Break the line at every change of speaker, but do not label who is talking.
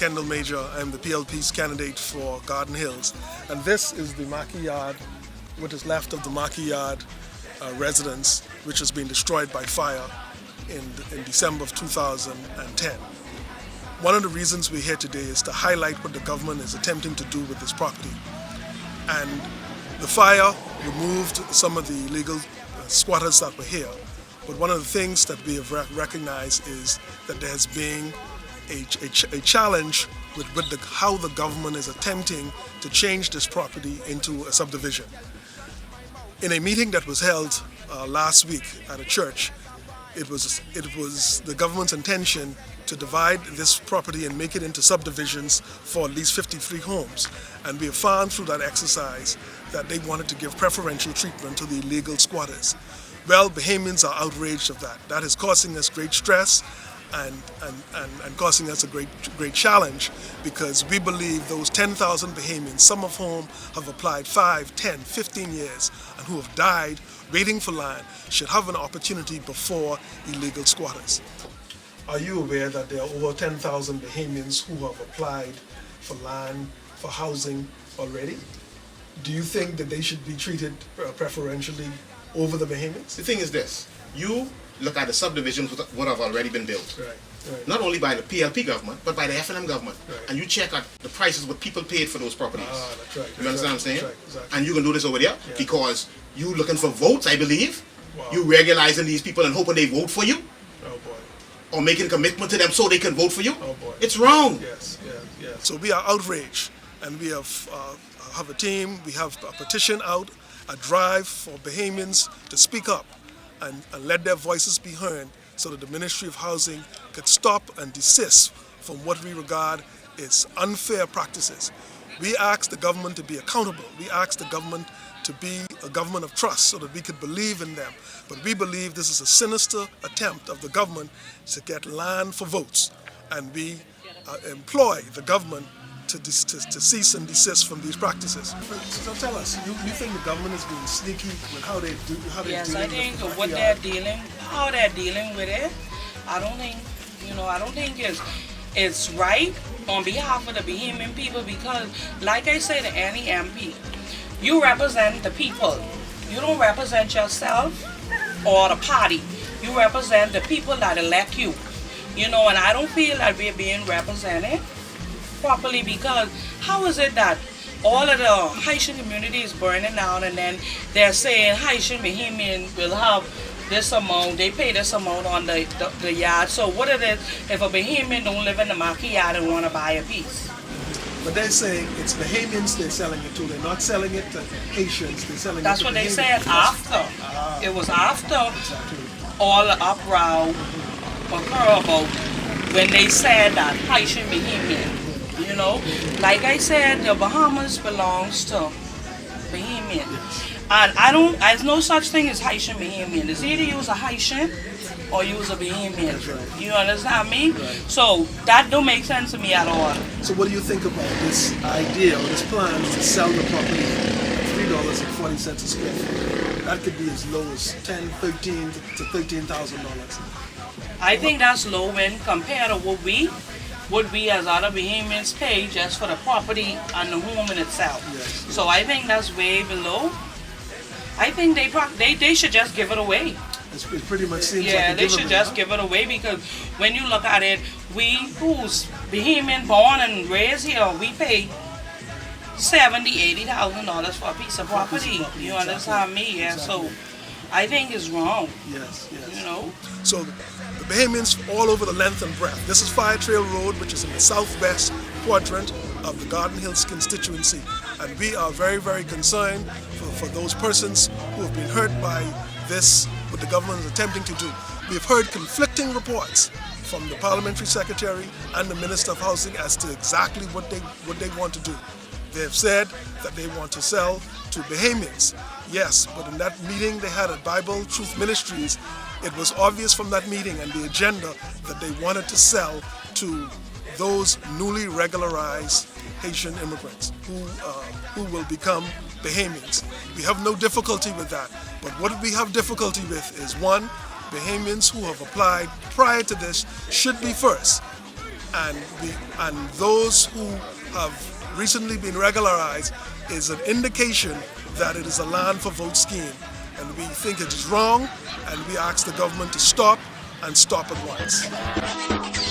Kendal Major. I'm the PLP's candidate for Garden Hills. And this is the Marquee Yard, what is left of the Marquee Yard residence, which has been destroyed by fire in December of 2010. One of the reasons we're here today is to highlight what the government is attempting to do with this property. And the fire removed some of the illegal squatters that were here. But one of the things that we have recognized is that there has been a challenge with how the government is attempting to change this property into a subdivision. In a meeting that was held last week at a church, it was the government's intention to divide this property and make it into subdivisions for at least 53 homes. And we have found through that exercise that they wanted to give preferential treatment to the illegal squatters. Well, Bahamians are outraged of that. That is causing us great stress and causing us a great challenge, because we believe those 10,000 Bahamians, some of whom have applied 5, 10, 15 years and who have died waiting for land, should have an opportunity before illegal squatters. Are you aware that there are over 10,000 Bahamians who have applied for land, for housing already? Do you think that they should be treated preferentially over the Bahamians?
The thing is this: you look at the subdivisions what have already been built,
right.
Not only by the PLP government, but by the F&M government.
Right.
And you check out the prices what people paid for those properties.
That's right.
You understand what I'm saying?
That's right, exactly.
And you can do this over there because you looking for votes, I believe.
Wow.
You regularizing these people and hoping they vote for you.
Oh boy.
Or making commitment to them so they can vote for you.
Oh boy.
It's wrong.
Yes. So we are outraged, and we have a team, we have a petition out, a drive for Bahamians to speak up and let their voices be heard, so that the Ministry of Housing could stop and desist from what we regard as unfair practices. We ask the government to be accountable. We ask the government to be a government of trust so that we could believe in them. But we believe this is a sinister attempt of the government to get land for votes. And we employ the government to cease and desist from these practices. So tell us, you think the government is being sneaky with how they do?
Yes, I think how they're dealing with it. I don't think it's right on behalf of the Bahamian people, because, like I said to any MP, you represent the people. You don't represent yourself or the party. You represent the people that elect you. And I don't feel that we're being represented properly, because how is it that all of the Haitian community is burning down, and then they're saying Haitian Bahamian will have this amount, they pay this amount on the yard. So what it is if a Bahamian don't live in the Marquee Yard and want to buy a piece?
But they're saying it's Bahamians they're selling it to. They're not selling it to Haitians. They're selling
That's
it to
what they
Bahamians.
said after. It was after all the uproar occurred about when they said that Haitian Bahamian. Like I said, the Bahamas belongs to Bahamian. And there's no such thing as Haitian Bahamian. It's either you was a Haitian or you was a Bahamian. You understand me? So that don't make sense to me at all.
So what do you think about this idea or this plan to sell the property at $3.40 a square foot? That could be as low as $10,000, $13,000 to $13,000.
I think that's low when compared to what we would be as other Bahamians pay just for the property and the home in itself.
Yes.
So I think that's way below. I think they should just give it away.
It pretty much seems like
they should just give it away, because when you look at it, we who's Bahamian born and raised here, we pay $70,000, $80,000 for a piece of property. You understand me? Yeah. So I think it's wrong.
Yes.
So
the Bahamians all over the length and breadth. This is Fire Trail Road, which is in the southwest quadrant of the Garden Hills constituency. And we are very, very concerned for those persons who have been hurt by this, what the government is attempting to do. We've heard conflicting reports from the Parliamentary Secretary and the Minister of Housing as to exactly what they want to do. They have said that they want to sell to Bahamians. Yes, but in that meeting they had at Bible Truth Ministries, it was obvious from that meeting and the agenda that they wanted to sell to those newly regularized Haitian immigrants who will become Bahamians. We have no difficulty with that. But what we have difficulty with is, one, Bahamians who have applied prior to this should be first. and those who have recently been regularized is an indication that it is a land for vote scheme, and we think it is wrong, and we ask the government to stop and stop at once.